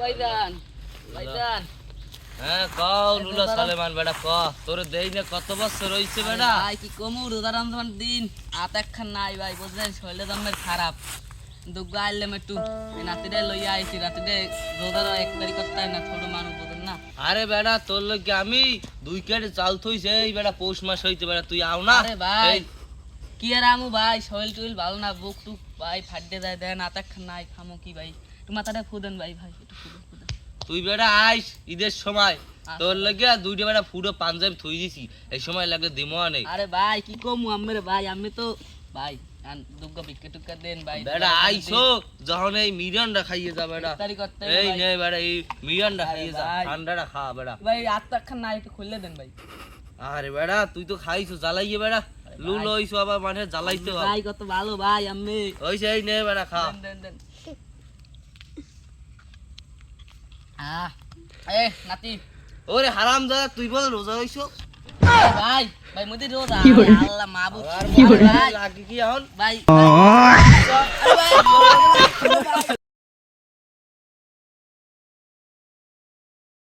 ভাইজান ভাইজান হ্যাঁ কও লুলা সালেমান বেটা ক তোর দেই না কত বছর হইছে বেটা ভাই কি কমু রোজা রমজান দিন হাত একখান নাই ভাই বুঝলেন শরীরে জন্মের খারাপ দুগ্গ আইলাম একটু নাতিরে লইয়া আইছি রাতিরে রোজার 1 তারিখ করতে না ছোট মানুষ বুঝেন না। আরে বেটা তোর লগে আমি 2 কেজি চাল থইছে এই বেটা পৌষ মাস হইতে বেটা তুই আও না। আরে ভাই এই, কি আর আমু ভাই শরীর টুইল ভালো না বুক টুক ভাই ফাটতে যায় দেন হাত একখান নাই খামো কি ভাই একটু মাথাটা ফুদেন ভাই ভাই একটু ফুদেন ফুদেন। তুই বেটা আইস ঈদের সময় তোর লগে 2টা বেটা ফুটো পাঞ্জাবি থই দিছি এই সময় লাগে দিমো নেই। আরে ভাই কি কমু আমের ভাই আমি তো ভাই দুগ্গ বিক্কে টুক্কা দেন ভাই বেটা আইছো যখন এই মিরান্ডা খাইয়ে যা বেটা তারিখ করতে এই নে বেটা এই মিরান্ডা আরে খাইয়ে যা ভাই। ঠান্ডাটা খা বেটা। ভাই হাত একখান নাই একটু খুললে দেন ভাই। আরে বেটা তুই তো খাইছো জ্বালাইয়ে বেটা লুল হইছো আবার মানে জ্বালাইতে হবে ভাই কত ভালো ভাই আমি হইছে এই নে বেটা খা। দেন দেন দেন এ নাতি ওরে হারাম দাদা তুই বল রোজা হইছো ভাই ভাই মধ্যে রোজা আল্লাহ মাহবুব আর ভাই লাগে কি এখন ভাই আরে ভাই